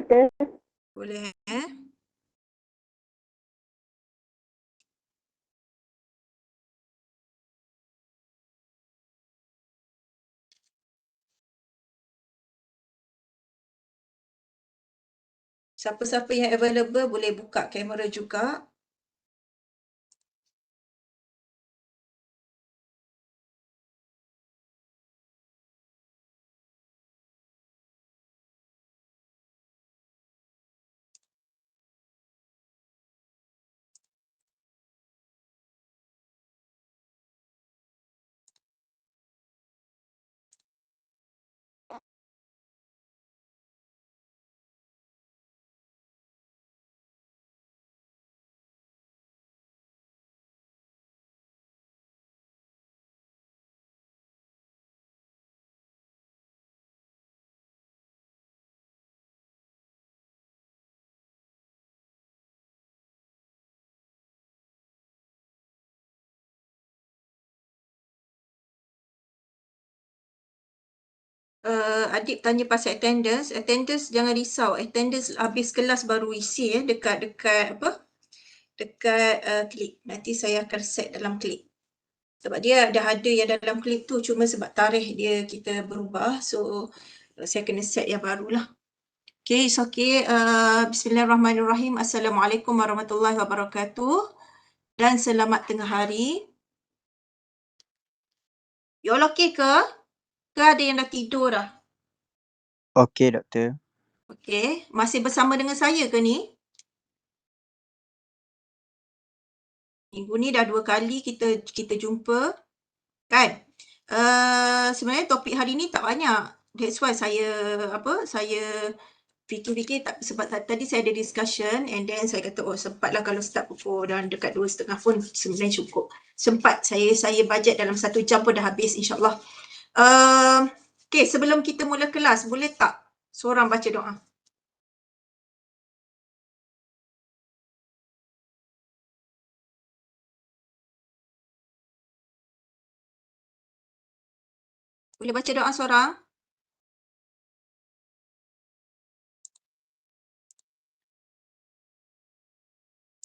doktor. Boleh Siapa-siapa yang available boleh buka kamera juga. Adik tanya pasal attendance. Attendance jangan risau. Attendance habis kelas baru isi dekat apa? Dekat klik. Nanti saya akan set dalam klik. Sebab dia dah ada yang dalam klik tu, cuma sebab tarikh dia kita berubah. So saya kena set yang barulah. Okay, it's okay. Bismillahirrahmanirrahim. Assalamualaikum warahmatullahi wabarakatuh. Dan selamat tengah hari. You all okay ke? Ke ada yang dah tidur dah? Okey, doktor. Okay. Masih bersama dengan saya ke ni? Minggu ni dah 2 kali kita jumpa. Kan? Sebenarnya topik hari ni tak banyak. That's why saya fikir-fikir tak, sebab tadi saya ada discussion and then saya kata sempatlah kalau start pukul dan dekat 2:30 pun sebenarnya cukup. Sempat saya bajet dalam 1 jam pun dah habis insyaAllah. Okay, sebelum kita mula kelas, boleh tak seorang baca doa? Boleh baca doa seorang?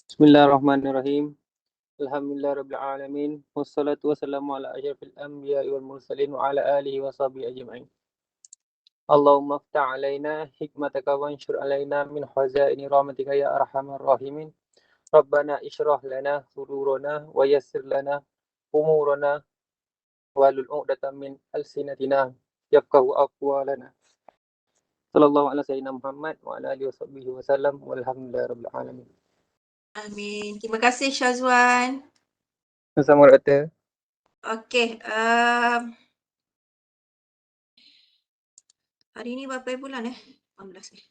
Bismillahirrahmanirrahim. Alhamdulillahirabbil alamin. Wassalatu wassalamu ala asyrafil anbiya'i wal mursalin wa ala alihi wa sahbihi ajma'in. Allahumma aftah alaina hikmataka wa anshur alaina min khazaini rahmatika ya arhamar rahimin. Rabbana ishrah lana sudurana wa yassir lana umurana walul 'uqdatam min alsinatina yafqahu aqwalana. Sallallahu ala sayyidina Muhammad wa ala alihi wa sahbihi wasallam walhamdulillahirabbil alamin. Amin. Terima kasih Syazwan. Sama-sama doktor. Okay. Hari ni berapa bulan 18 ni?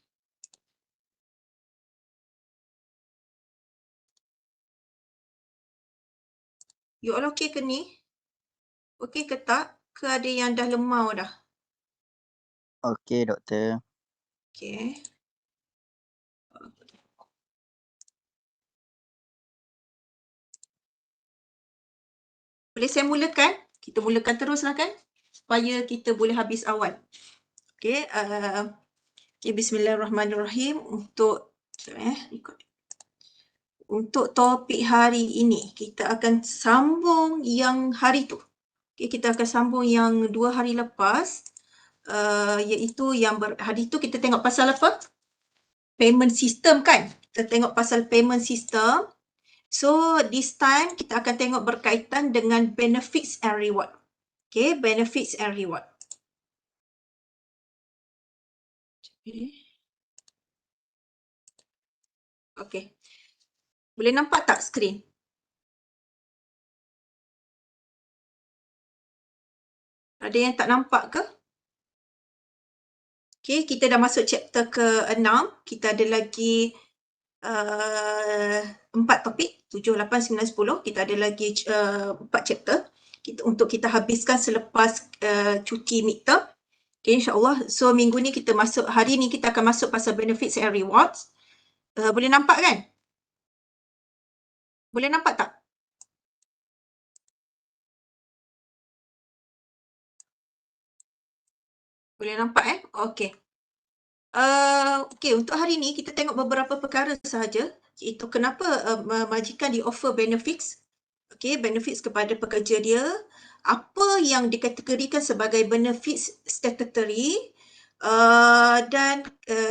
You all okay ke ni? Okay ke tak? Ke ada yang dah lemau dah? Okey, doktor. Okay. Boleh saya mulakan? Kita mulakan teruslah kan? Supaya kita boleh habis awal. Okay. Bismillahirrahmanirrahim. Untuk topik hari ini, kita akan sambung yang hari tu. Okay, kita akan sambung yang 2 hari lepas. Iaitu yang hari tu kita tengok pasal apa? Payment system kan? Kita tengok pasal payment system. So, this time kita akan tengok berkaitan dengan benefits and reward. Okay, benefits and reward. Okay. Boleh nampak tak skrin? Ada yang tak nampak ke? Okay, kita dah masuk chapter ke-6. Kita ada lagi 4 topik, 7, 8, 9, 10. Kita ada lagi 4 chapter untuk kita habiskan selepas cuti midterm. Okay, insyaAllah. So, minggu ni kita masuk, hari ni kita akan masuk pasal benefits and rewards. Boleh nampak kan? Boleh nampak tak? Boleh nampak Okay. Okey, untuk hari ni kita tengok beberapa perkara sahaja, iaitu kenapa majikan di offer benefits. Okey, benefits kepada pekerja dia, apa yang dikategorikan sebagai benefits statutory, dan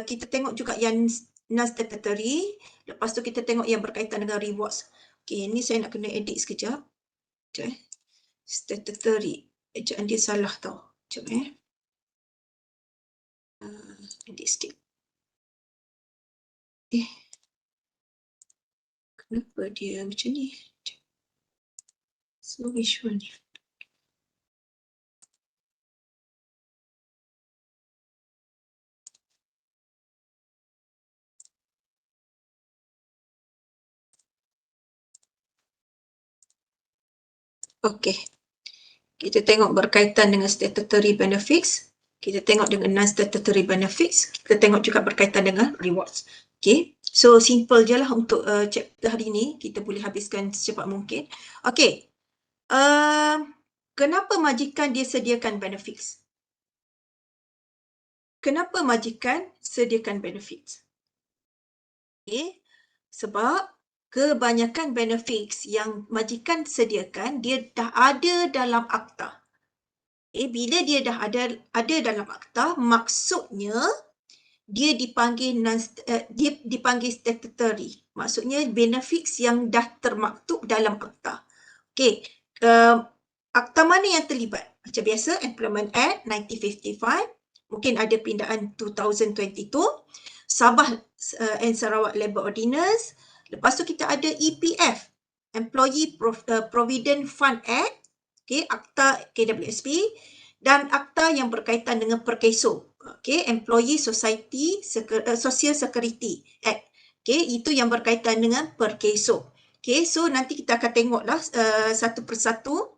kita tengok juga yang non-statutory, lepas tu kita tengok yang berkaitan dengan rewards. Okey, ni saya nak kena edit sekejap. Sekejap statutory. Ejaan dia salah tau. Sekejap edit sikit. Kenapa dia macam ni? So which one? Okey. Kita tengok berkaitan dengan statutory benefits. Kita tengok dengan non-statutory benefits. Kita tengok juga berkaitan dengan rewards. Okay. So, simple je lah untuk chapter hari ni. Kita boleh habiskan secepat mungkin. Okay. Kenapa majikan dia sediakan benefits? Kenapa majikan sediakan benefits? Okay. Sebab kebanyakan benefits yang majikan sediakan, dia dah ada dalam akta. Bila dia dah ada dalam akta, maksudnya dia dipanggil dia dipanggil statutory. Maksudnya benefits yang dah termaktub dalam akta. Okey, akta mana yang terlibat? Macam biasa, Employment Act 1955, mungkin ada pindaan 2022, Sabah and Sarawak Labour Ordinance, lepas tu kita ada EPF, Employee Provident Fund Act, okay, akta KWSP, dan akta yang berkaitan dengan Perkeso, okay, Employee Social Security Act, okay, itu yang berkaitan dengan Perkeso. Okay, so nanti kita akan tengoklah satu persatu.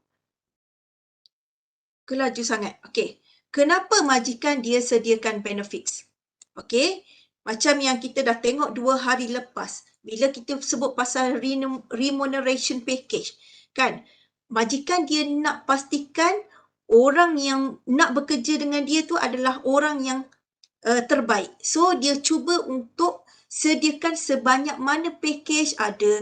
Kelaju sangat. Okay, kenapa majikan dia sediakan benefits? Okay, macam yang kita dah tengok 2 hari lepas, bila kita sebut pasal remuneration package, kan, majikan dia nak pastikan orang yang nak bekerja dengan dia tu adalah orang yang terbaik. So, dia cuba untuk sediakan sebanyak mana package, ada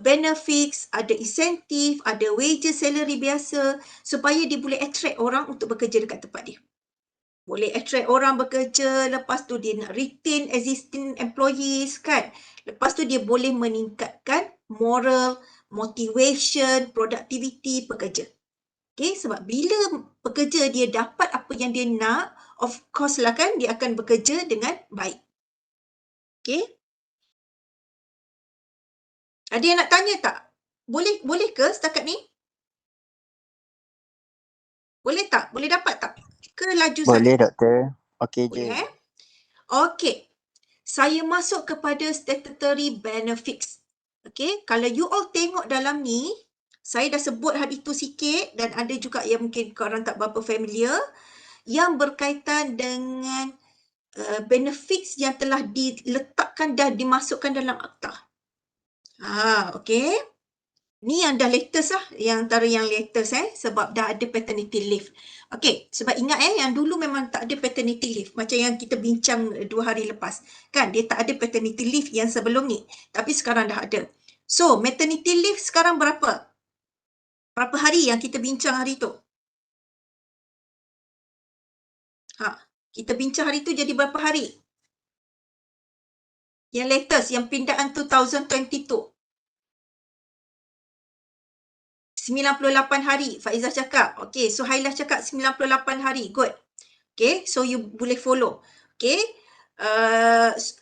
benefits, ada insentif, ada wages, salary biasa, supaya dia boleh attract orang untuk bekerja dekat tempat dia. Boleh attract orang bekerja, lepas tu dia nak retain existing employees, kan. Lepas tu dia boleh meningkatkan moral, motivation, productivity pekerja. Okay, sebab bila pekerja dia dapat apa yang dia nak, of course lah kan, dia akan bekerja dengan baik. Okay. Ada yang nak tanya tak? Boleh ke setakat ni? Boleh tak? Boleh dapat tak? Ke laju sangat? Boleh, Doktor. Okey je. Boleh, Okey. Saya masuk kepada statutory benefits. Okay, kalau you all tengok dalam ni, saya dah sebut hari tu sikit dan ada juga yang mungkin korang tak berapa familiar, yang berkaitan dengan benefits yang telah diletakkan dan dimasukkan dalam akta. Okay. Ni yang dah latest lah, yang antara yang latest sebab dah ada paternity leave. Okay, sebab ingat yang dulu memang tak ada paternity leave, macam yang kita bincang 2 hari lepas. Kan, dia tak ada paternity leave yang sebelum ni, tapi sekarang dah ada. So, maternity leave sekarang berapa? Berapa hari yang kita bincang hari tu? Kita bincang hari tu jadi berapa hari? Yang latest, yang pindaan 2022. 98 hari, Faizah cakap. Okay, so Hailah cakap 98 hari. Good. Okay, so you boleh follow. Okay,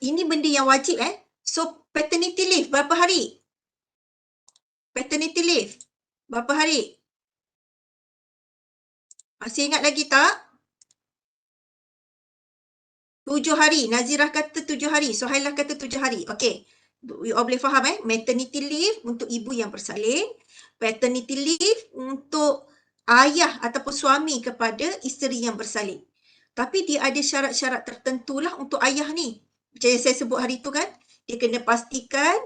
ini benda yang wajib So, paternity leave berapa hari? Paternity leave berapa hari? Masih ingat lagi tak? 7 hari. Nazirah kata 7 hari. So, Hailah kata 7 hari. Okay. You all boleh faham maternity leave untuk ibu yang bersalin. Paternity leave untuk ayah ataupun suami kepada isteri yang bersalin. Tapi dia ada syarat-syarat tertentu lah untuk ayah ni. Macam yang saya sebut hari tu kan. Dia kena pastikan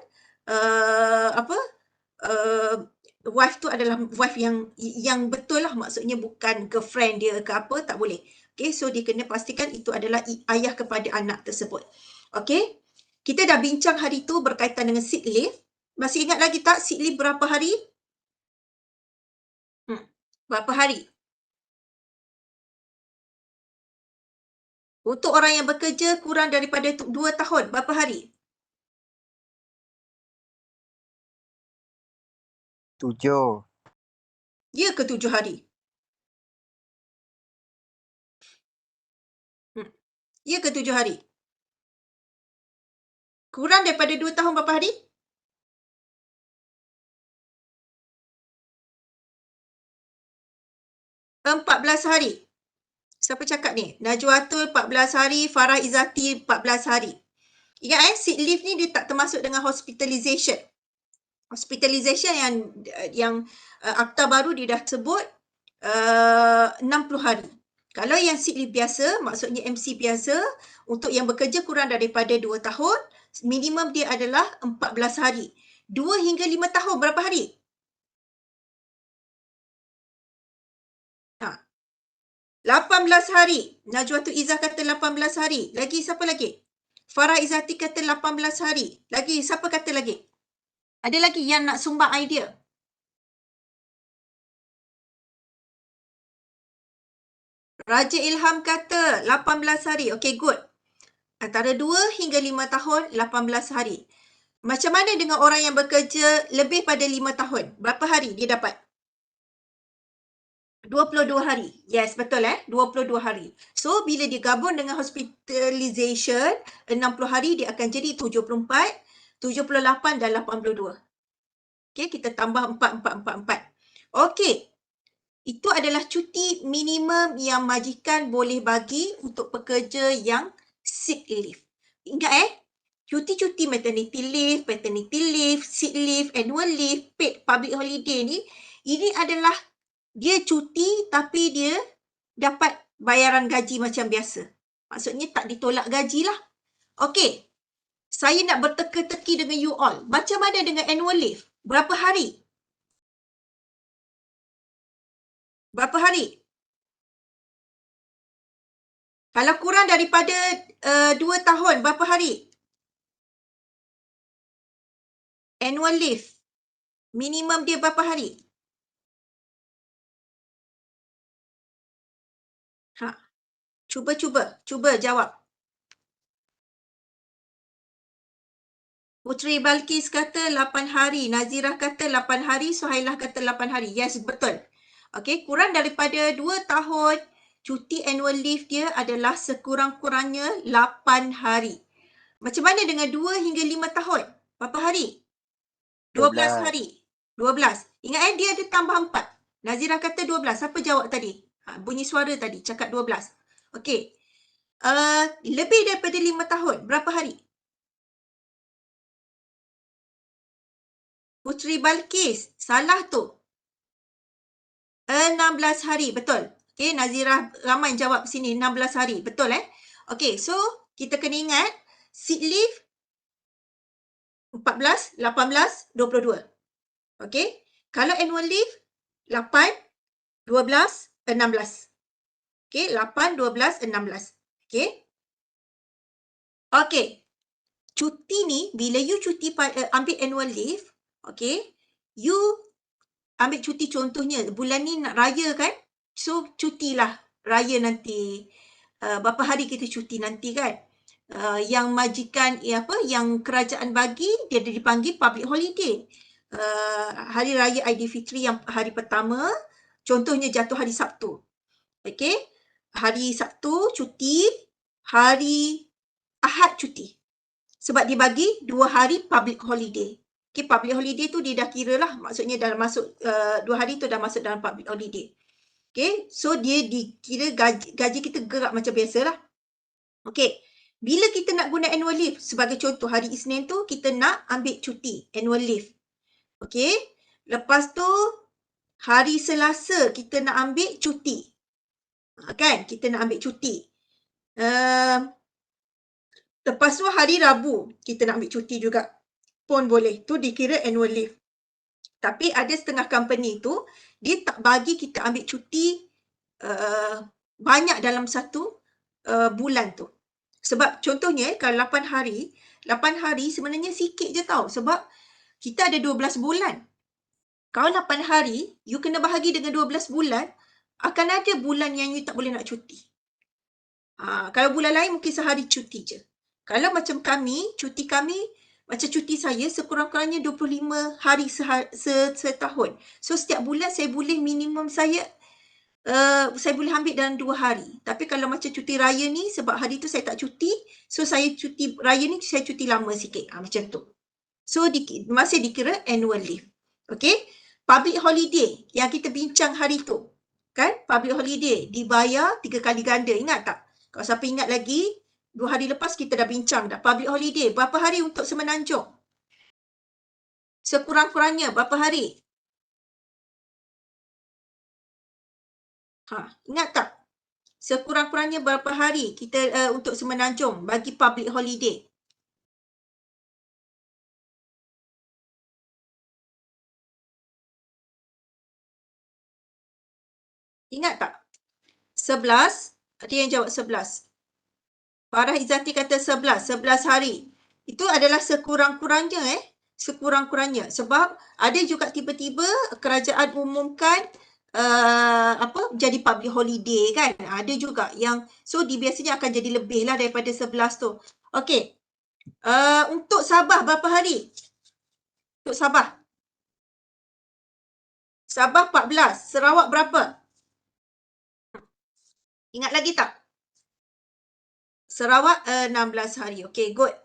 wife tu adalah wife yang betul lah. Maksudnya bukan girlfriend dia ke apa, tak boleh. Okay, so dia kena pastikan itu adalah ayah kepada anak tersebut. Okey. Kita dah bincang hari tu berkaitan dengan sick leave. Masih ingat lagi tak sick leave berapa hari? Berapa hari? Untuk orang yang bekerja kurang daripada 2 tahun, berapa hari? 7. Ya ke 7 hari? Ya ke 7 hari? Kurang daripada 2 tahun berapa hari? 14 hari. Siapa cakap ni? Najwatul 14 hari, Farah Izzati 14 hari. Ingat sick leave ni dia tak termasuk dengan hospitalization. Hospitalization yang akta baru dia dah sebut 60 hari. Kalau yang sick leave biasa, maksudnya MC biasa, untuk yang bekerja kurang daripada 2 tahun, minimum dia adalah 14 hari. 2 hingga 5 tahun berapa hari? 18 hari. Najwatul Izzah kata 18 hari. Lagi siapa lagi? Farah Izzati kata 18 hari. Lagi siapa kata lagi? Ada lagi yang nak sumbang idea? Raja Ilham kata 18 hari. Okay, good. Antara 2 hingga 5 tahun, 18 hari. Macam mana dengan orang yang bekerja lebih pada 5 tahun? Berapa hari dia dapat? 22 hari. Yes, betul 22 hari. So, bila digabung dengan hospitalization, 60 hari dia akan jadi 74, 78 dan 82. Okay, kita tambah 4, 4, 4, 4. Okay. Itu adalah cuti minimum yang majikan boleh bagi untuk pekerja yang sick leave. Ingat cuti-cuti maternity leave, paternity leave, sick leave, annual leave, paid public holiday ni, ini adalah dia cuti tapi dia dapat bayaran gaji macam biasa. Maksudnya tak ditolak gaji lah. Okey, saya nak berteka-teki dengan you all. Macam mana dengan annual leave? Berapa hari? Berapa hari? Kalau kurang daripada 2 tahun, berapa hari? Annual leave. Minimum dia berapa hari? Cuba jawab. Putri Balkis kata 8 hari. Nazirah kata 8 hari. Suhailah kata 8 hari. Yes, betul. Okey, kurang daripada 2 tahun, cuti annual leave dia adalah sekurang-kurangnya 8 hari. Macam mana dengan 2 hingga 5 tahun? Berapa hari? 12 hari. 12. Ingat dia ada tambah 4. Nazirah kata 12. Siapa jawab tadi? Bunyi suara tadi. Cakap 12. Okey. Lebih daripada 5 tahun. Berapa hari? Putri Balkis. Salah tu. 16 hari. Betul. Okey, Nazirah ramai jawab sini 16 hari. Betul Okey, so kita kena ingat sick leave 14, 18, 22. Okey. Kalau annual leave 8, 12, 16. Okey, 8, 12, 16. Okey. Okey. Cuti ni, bila you cuti ambil annual leave, okey, you ambil cuti contohnya, bulan ni nak raya kan? So, cutilah raya nanti. Berapa hari kita cuti nanti kan? Yang majikan, yang kerajaan bagi, dia dipanggil public holiday. Hari Raya Aidilfitri yang hari pertama, contohnya jatuh hari Sabtu. Okey, hari Sabtu cuti, hari Ahad cuti. Sebab dia bagi 2 hari public holiday. Okay, public holiday tu dia dah kira lah. Maksudnya dah masuk, 2 hari tu dah masuk dalam public holiday. Okay, so dia dikira gaji kita gerak macam biasa lah. Okay, bila kita nak guna annual leave, sebagai contoh hari Isnin tu kita nak ambil cuti, annual leave. Okay, lepas tu hari Selasa kita nak ambil cuti. Kan, kita nak ambil cuti. Lepas tu hari Rabu kita nak ambil cuti juga. Pun boleh. Tu dikira annual leave. Tapi ada setengah company tu, dia tak bagi kita ambil cuti banyak dalam satu bulan tu. Sebab contohnya kalau 8 hari sebenarnya sikit je tau. Sebab kita ada 12 bulan. Kalau 8 hari, you kena bahagi dengan 12 bulan, akan ada bulan yang you tak boleh nak cuti. Kalau bulan lain mungkin sehari cuti je. Kalau macam kami, cuti kami, macam cuti saya sekurang-kurangnya 25 hari setahun. So setiap bulan saya boleh minimum saya boleh ambil dalam 2 hari. Tapi kalau macam cuti raya ni, sebab hari tu saya tak cuti, so saya cuti raya ni saya cuti lama sikit. Macam tu. So masih dikira annual leave. Okay. Public holiday yang kita bincang hari tu. Kan? Public holiday dibayar 3 kali ganda. Ingat tak? Kalau siapa ingat lagi, 2 hari lepas kita dah bincang dah. Public holiday, berapa hari untuk semenanjung? Sekurang-kurangnya berapa hari? Ingat tak? Sekurang-kurangnya berapa hari kita untuk semenanjung bagi public holiday? Ingat tak? 11. Ada yang jawab 11. Farah Izzati kata 11 hari. Itu adalah sekurang-kurangnya sekurang-kurangnya. Sebab ada juga tiba-tiba kerajaan umumkan jadi public holiday kan. Ada juga yang so biasanya akan jadi lebih lah daripada 11 tu. Okey. Untuk Sabah berapa hari? Untuk Sabah. Sabah 14. Sarawak berapa? Ingat lagi tak? Sarawak 16 hari. Okay, good.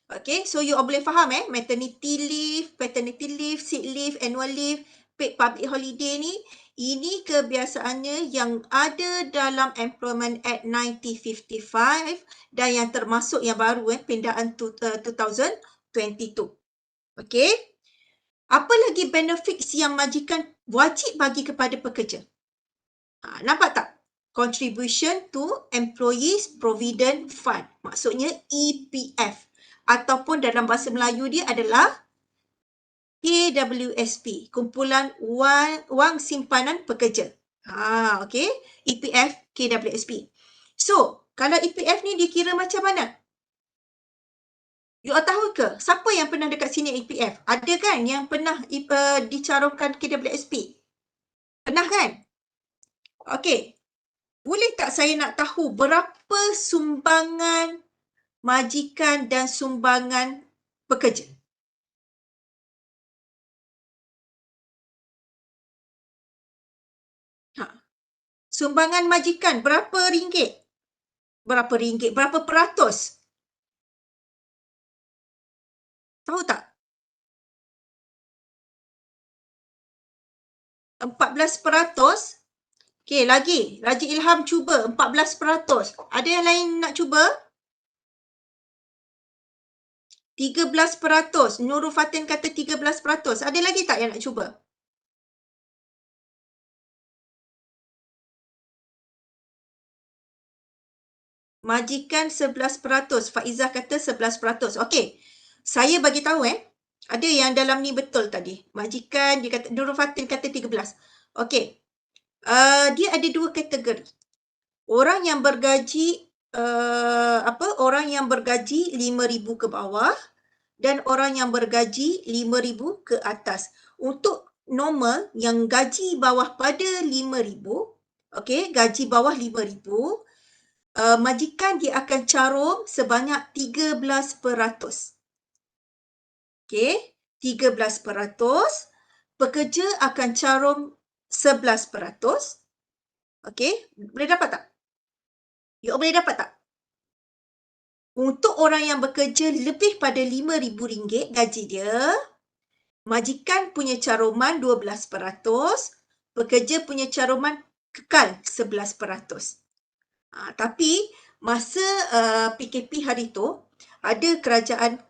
Okay, so you all boleh faham maternity leave, paternity leave, sick leave, annual leave, paid public holiday ni, ini kebiasaannya yang ada dalam Employment Act 1955 dan yang termasuk yang baru pindaan 2022. Okay. Apa lagi benefits yang majikan wajib bagi kepada pekerja? Nampak tak? Contribution to Employees Provident Fund. Maksudnya EPF. Ataupun dalam bahasa Melayu dia adalah KWSP. Kumpulan Wang Simpanan Pekerja. Okay. EPF, KWSP. So, kalau EPF ni dikira macam mana? You all tahu ke? Siapa yang pernah dekat sini EPF? Ada kan yang pernah dicarumkan KWSP? Pernah kan? Okay. Boleh tak saya nak tahu berapa sumbangan majikan dan sumbangan pekerja? Sumbangan majikan berapa ringgit? Berapa ringgit? Berapa peratus? Tahu tak? 14%. Okey, lagi. Raja Ilham cuba 14%. Ada yang lain nak cuba? 13%. Nurul Fatin kata 13%. Ada lagi tak yang nak cuba? Majikan 11%. Faizah kata 11%. Okey. Saya bagi tahu ada yang dalam ni betul tadi. Majikan dia kata Nurul Fatin kata 13. Okey. Dia ada 2 kategori. Orang yang bergaji orang yang bergaji 5,000 ke bawah dan orang yang bergaji 5,000 ke atas. Untuk normal yang gaji bawah pada 5,000, okey, gaji bawah 5,000, majikan dia akan carum sebanyak 13%. Okey, 13%. Pekerja akan carum 11%. Okey, boleh dapat tak? You boleh dapat tak? Untuk orang yang bekerja lebih pada RM5,000 gaji dia, majikan punya caruman 12%, pekerja punya caruman kekal 11%. Tapi masa PKP hari tu, ada kerajaan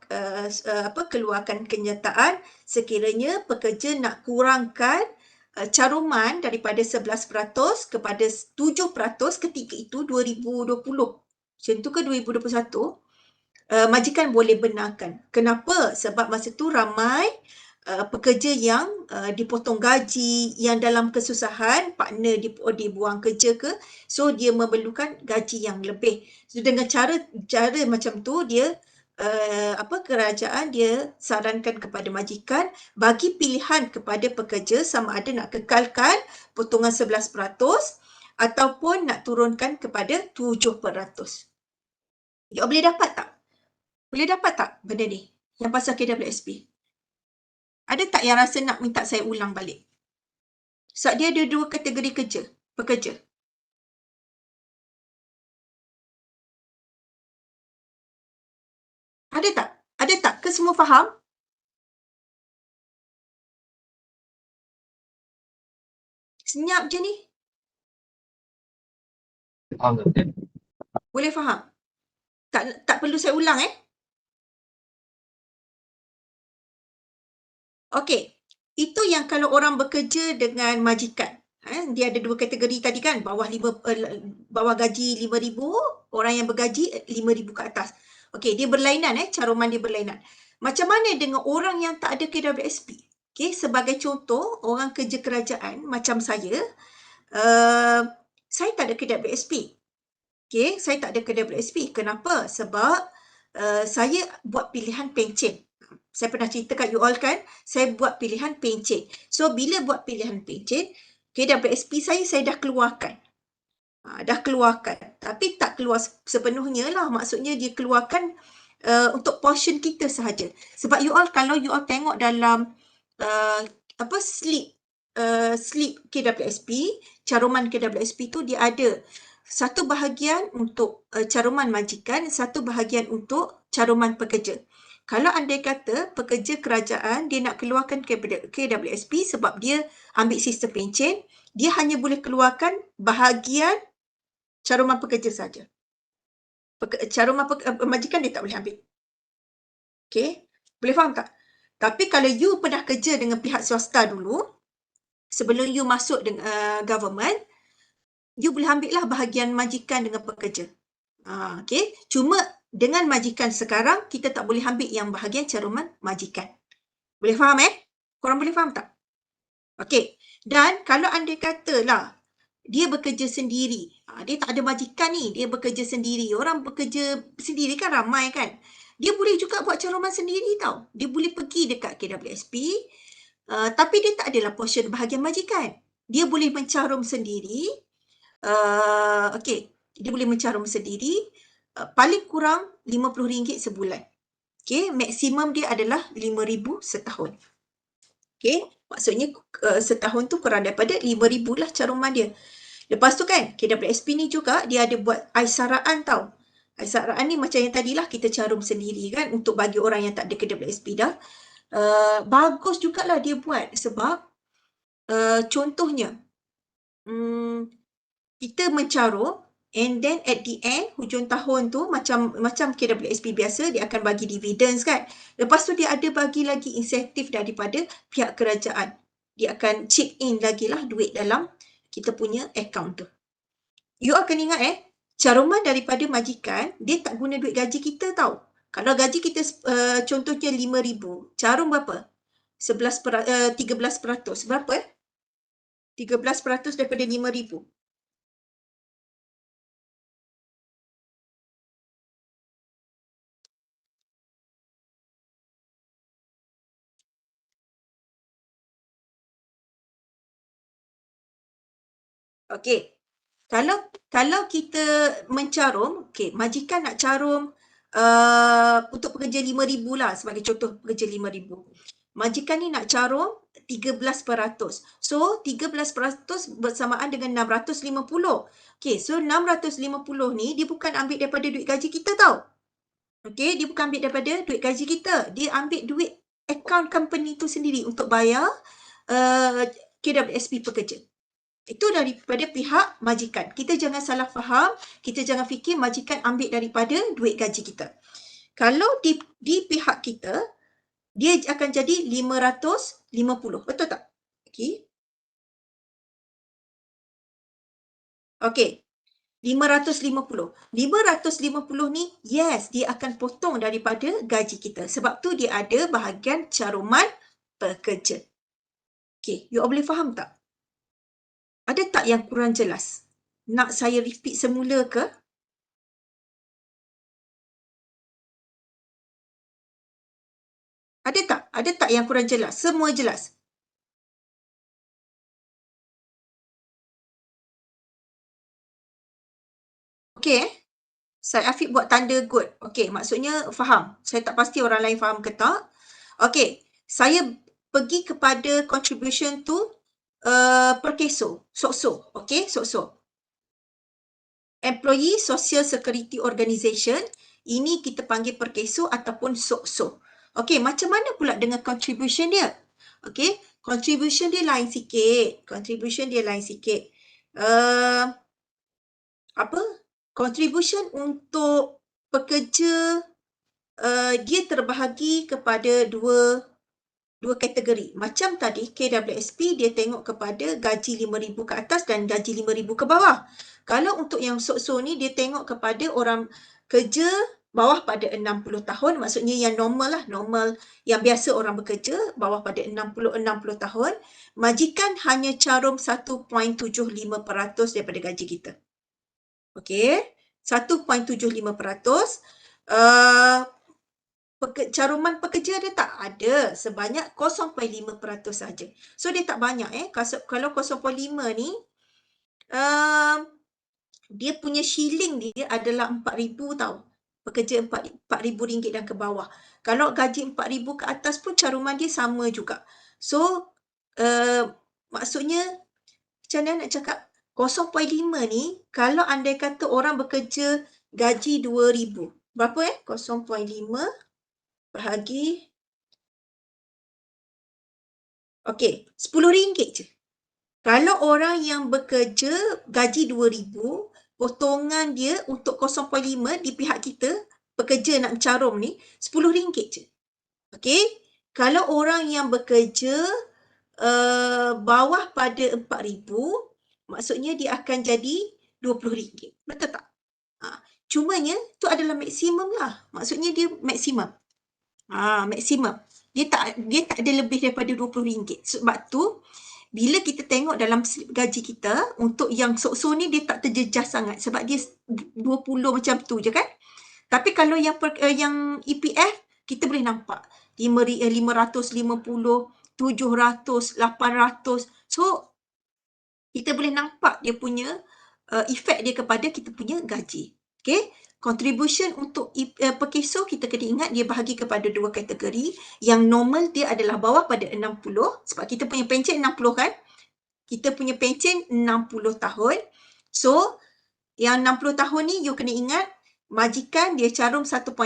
keluarkan kenyataan sekiranya pekerja nak kurangkan caruman daripada 11% kepada 7% ketika itu 2020. Macam tu ke 2021? Majikan boleh benarkan. Kenapa? Sebab masa tu ramai pekerja yang dipotong gaji, yang dalam kesusahan, partner dibuang kerja ke, so dia memerlukan gaji yang lebih. So dengan cara macam tu dia kerajaan dia sarankan kepada majikan bagi pilihan kepada pekerja sama ada nak kekalkan potongan 11% ataupun nak turunkan kepada 7%. You boleh dapat tak? Boleh dapat tak benda ni? Yang pasal KWSP? Ada tak yang rasa nak minta saya ulang balik? Sebab dia ada 2 kategori pekerja. Ada tak? Ada tak? Ke semua faham? Senyap je ni. Faham tak? Boleh faham? Tak perlu saya ulang Okey. Itu yang kalau orang bekerja dengan majikan. Dia ada 2 kategori tadi kan, bawah gaji 5,000, orang yang bergaji 5,000 ke atas. Okey, dia berlainan caruman dia berlainan. Macam mana dengan orang yang tak ada KWSP? Okey, sebagai contoh, orang kerja kerajaan macam saya tak ada KWSP. Okey, saya tak ada KWSP. Kenapa? Sebab saya buat pilihan pencen. Saya pernah cerita kat you all kan, saya buat pilihan pencen. So, bila buat pilihan pencen, KWSP saya dah keluarkan. Tapi tak keluar sepenuhnya lah. Maksudnya dia keluarkan untuk portion kita sahaja. Sebab you all, kalau you all tengok dalam slip KWSP, caruman KWSP tu dia ada satu bahagian untuk caruman majikan, satu bahagian untuk caruman pekerja. Kalau andai kata pekerja kerajaan dia nak keluarkan KWSP sebab dia ambil sistem pencen, dia hanya boleh keluarkan bahagian caruman pekerja saja. Caruman majikan dia tak boleh ambil. Okey, boleh faham tak? Tapi kalau you pernah kerja dengan pihak swasta dulu, sebelum you masuk dengan government, you boleh ambil lah bahagian majikan dengan pekerja. Okey, cuma dengan majikan sekarang, kita tak boleh ambil yang bahagian caruman majikan. Boleh faham Korang boleh faham tak? Okey, dan kalau andai katalah dia bekerja sendiri, dia tak ada majikan ni, dia bekerja sendiri. Orang bekerja sendiri kan ramai kan. Dia boleh juga buat caruman sendiri tau. Dia boleh pergi dekat KWSP, tapi dia tak adalah portion bahagian majikan. Dia boleh mencarum sendiri. Okey, dia boleh mencarum sendiri. Paling kurang RM50 sebulan. Okey, maksimum dia adalah RM5,000 setahun. Okey, maksudnya setahun tu kurang daripada RM5,000 lah caruman dia. Lepas tu kan, KWSP ni juga dia ada buat aisaraan tau. Aisaraan ni macam yang tadilah kita carum sendiri kan, untuk bagi orang yang tak ada KWSP dah. Bagus jugalah dia buat sebab contohnya, kita mencarum and then at the end, hujung tahun tu macam KWSP biasa, dia akan bagi dividends kan. Lepas tu dia ada bagi lagi insentif daripada pihak kerajaan. Dia akan chip in lagi lah duit dalam kita punya account tu. You akan ingat caruman daripada majikan, dia tak guna duit gaji kita tau. Kalau gaji kita contohnya RM5,000, carum berapa? 13%, berapa 13% daripada RM5,000. Okey. Kalau kita mencarum, majikan nak carum untuk pekerja RM5,000 lah, sebagai contoh pekerja RM5,000. Majikan ni nak carum 13%. So, 13% bersamaan dengan 650. Okey, so 650 ni dia bukan ambil daripada duit gaji kita tau. Okey, dia bukan ambil daripada duit gaji kita. Dia ambil duit account company tu sendiri untuk bayar KWSP pekerja. Itu daripada pihak majikan. Kita jangan salah faham, kita jangan fikir majikan ambil daripada duit gaji kita. Kalau di pihak kita, dia akan jadi 550. Betul tak? Okey. 550. 550 ni, yes, dia akan potong daripada gaji kita. Sebab tu dia ada bahagian caruman pekerja. Okey, you all boleh faham tak? Ada tak yang kurang jelas? Nak saya repeat semula ke? Ada tak? Ada tak yang kurang jelas? Semua jelas? Okey. Syed Afiq buat tanda good. Okey, maksudnya faham. Saya tak pasti orang lain faham ke tak. Okey, saya pergi kepada contribution to Perkeso, SOSO. Okey, SOSO. Employee Social Security Organisation. Ini kita panggil Perkeso ataupun SOSO. Okey, macam mana pula dengan contribution dia? Okey, contribution dia lain sikit. Contribution dia lain sikit. Contribution untuk pekerja dia terbahagi kepada dua kategori. Macam tadi KWSP dia tengok kepada gaji 5,000 ke atas dan gaji 5,000 ke bawah. Kalau untuk yang SOSO ni dia tengok kepada orang kerja bawah pada 60 tahun, maksudnya yang normal lah, normal yang biasa orang bekerja bawah pada 60 tahun, majikan hanya carum 1.75% daripada gaji kita. Okey, 1.75%. Caruman pekerja dia tak ada, sebanyak 0.5% saja. So dia tak banyak kalau 0.5 ni dia punya shilling dia adalah 4,000 tau. Pekerja RM4,000 dan ke bawah. Kalau gaji 4,000 ke atas pun caruman dia sama juga. So maksudnya macam mana nak cakap, 0.5 ni kalau andai kata orang bekerja gaji 2,000. Berapa 0.5 bahagi okey, RM10 je. Kalau orang yang bekerja gaji 2,000, potongan dia untuk 0.5 di pihak kita, pekerja nak mencarum ni, RM10 je. Okey? Kalau orang yang bekerja bawah pada 4,000, maksudnya dia akan jadi RM20. Betul tak? Cumanya tu adalah maksimum lah. Maksudnya dia maksimum. Maksimum. Dia tak ada lebih daripada RM20. Sebab tu bila kita tengok dalam slip gaji kita, untuk yang SOSO ni dia tak terjejas sangat sebab dia 20 macam tu je kan. Tapi kalau yang EPF kita boleh nampak 550, 700, 800. So kita boleh nampak dia punya efek dia kepada kita punya gaji. Okey, contribution untuk Perkeso kita kena ingat dia bahagi kepada dua kategori. Yang normal dia adalah bawah pada 60 sebab kita punya pencen 60 kan. Kita punya pencen 60 tahun. So yang 60 tahun ni you kena ingat majikan dia carum 1.75%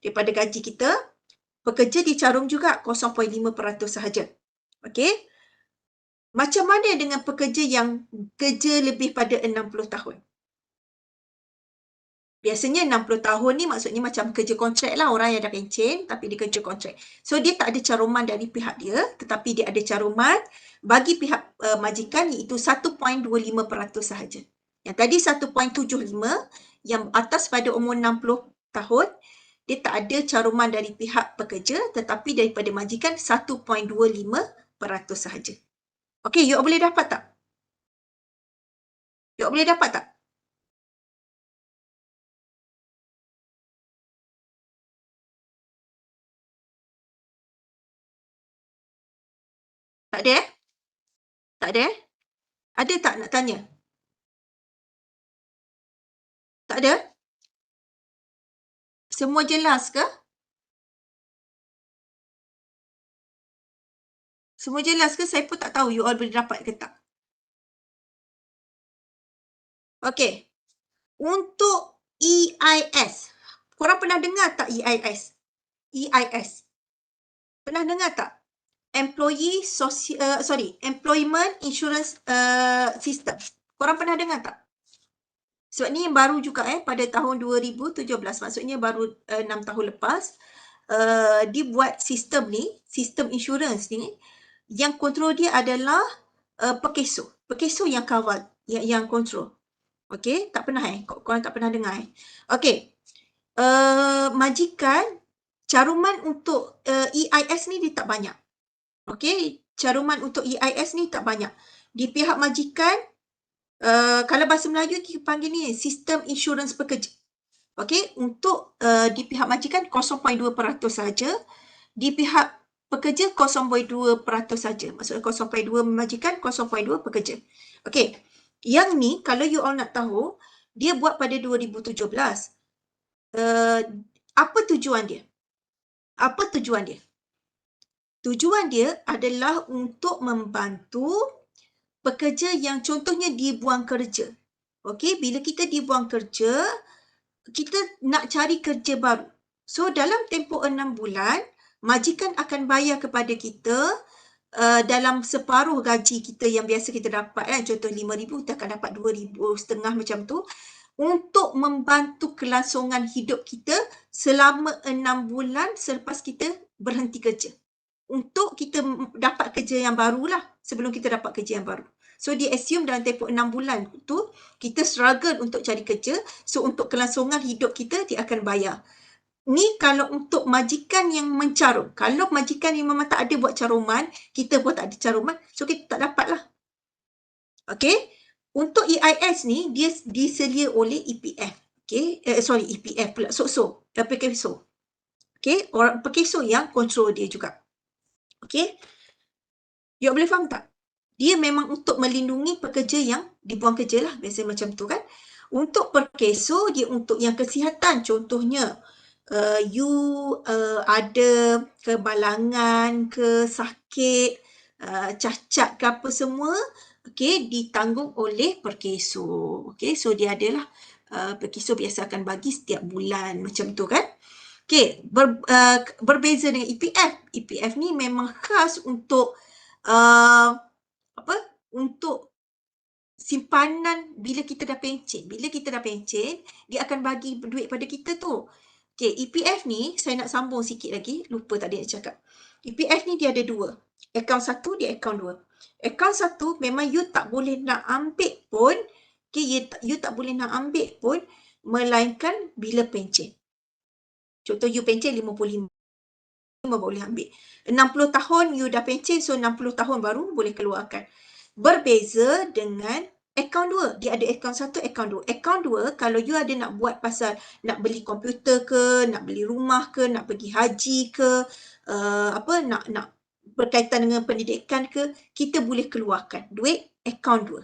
daripada gaji kita. Pekerja dia carum juga 0.5% sahaja. Okey. Macam mana dengan pekerja yang kerja lebih pada 60 tahun? Biasanya 60 tahun ni maksudnya macam kerja kontrak lah, orang yang dah pencen tapi dia kerja kontrak. So dia tak ada caruman dari pihak dia, tetapi dia ada caruman bagi pihak majikan iaitu 1.25% sahaja. Yang tadi 1.75, yang atas pada umur 60 tahun, dia tak ada caruman dari pihak pekerja tetapi daripada majikan 1.25% sahaja. Okey, you boleh dapat tak? You boleh dapat tak? Tak ada Tak ada Ada tak nak tanya? Tak ada? Semua jelas ke? Semua jelas ke? Saya pun tak tahu you all boleh dapat ke tak. Okey. Untuk EIS. Korang pernah dengar tak EIS? EIS. Pernah dengar tak? Employment Insurance System. Korang pernah dengar tak? Sebab ni baru juga pada tahun 2017, maksudnya baru 6 tahun lepas, dia buat sistem ni, sistem insurans ni, yang kontrol dia adalah Perkeso. Perkeso yang kawal, yang kontrol. Okey, tak pernah korang tak pernah dengar Okey. Majikan caruman untuk EIS ni dia tak banyak. Okey, caruman untuk EIS ni tak banyak. Di pihak majikan, kalau bahasa Melayu kita panggil ni sistem insurans pekerja. Okey, untuk di pihak majikan 0.2% saja, di pihak pekerja 0.2% saja. Maksudnya 0.2 majikan, 0.2 pekerja. Okey, yang ni kalau you all nak tahu, dia buat pada 2017. Apa tujuan dia? Apa tujuan dia? Tujuan dia adalah untuk membantu pekerja yang contohnya dibuang kerja. Okey, bila kita dibuang kerja, kita nak cari kerja baru. So, dalam tempoh 6 bulan, majikan akan bayar kepada kita dalam separuh gaji kita yang biasa kita dapat. Contoh RM5,000, kita akan dapat RM2,500 macam tu. Untuk membantu kelangsungan hidup kita selama 6 bulan selepas kita berhenti kerja. Untuk kita dapat kerja yang barulah sebelum kita dapat kerja yang baru. So, dia assume dalam tempoh 6 bulan tu, kita struggle untuk cari kerja. So, untuk kelangsungan hidup kita, dia akan bayar. Ni kalau untuk majikan yang mencarum. Kalau majikan yang memang tak ada buat caruman, kita pun tak ada caruman, so kita tak dapat lah. Okay? Untuk EIS ni, dia disedia oleh EPF. Okay? EPF pula. SOSO. PKSO. Okay? Orang PKSO yang kontrol dia juga. Okay? You boleh faham tak? Dia memang untuk melindungi pekerja yang dibuang kerja lah. Biasa macam tu kan. Untuk PKSO, dia untuk yang kesihatan. Contohnya, you ada kebalangan ke, sakit, cacat ke apa semua, okay, ditanggung oleh PKSO. Okay, so dia adalah PKSO biasa akan bagi setiap bulan macam tu kan. Okay, berbeza dengan EPF. EPF ni memang khas untuk untuk simpanan bila kita dah pencen. Bila kita dah pencen, dia akan bagi duit pada kita tu. Okay, EPF ni, saya nak sambung sikit lagi. Lupa tadi nak cakap. EPF ni dia ada dua. Akaun satu, dia akaun dua. Akaun satu, memang you tak boleh nak ambil pun, okay, you tak boleh nak ambil pun, melainkan bila pencen. Contoh, you pencen 55. Boleh ambil. 60 tahun, you dah pencen, so 60 tahun baru boleh keluarkan. Berbeza dengan akaun 2. Dia ada akaun 1, akaun 2. Akaun 2, kalau you ada nak buat pasal nak beli komputer ke, nak beli rumah ke, nak pergi haji ke, nak berkaitan dengan pendidikan ke, kita boleh keluarkan duit akaun 2.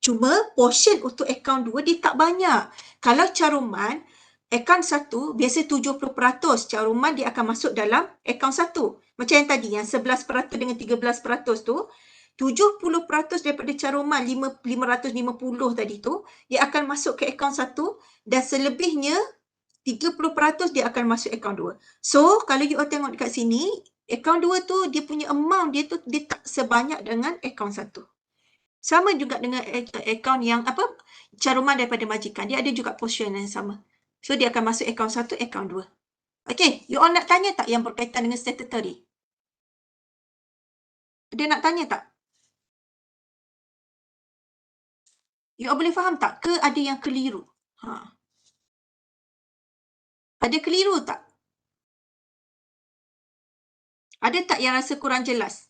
Cuma portion untuk akaun 2 dia tak banyak. Kalau caruman, akaun 1 biasa 70% caruman dia akan masuk dalam akaun 1. Macam yang tadi, yang 11% dengan 13% tu, 70% daripada caruman 550 tadi tu, dia akan masuk ke akaun 1 dan selebihnya 30% dia akan masuk akaun 2. So, kalau you all tengok dekat sini, akaun 2 tu dia punya amount dia tu dia tak sebanyak dengan akaun 1. Sama juga dengan akaun yang caruman daripada majikan. Dia ada juga portion yang sama. So, dia akan masuk akaun 1, akaun 2. Okay, you all nak tanya tak yang berkaitan dengan statutory? Ada nak tanya tak? You all boleh faham tak? Ke ada yang keliru? Ada keliru tak? Ada tak yang rasa kurang jelas?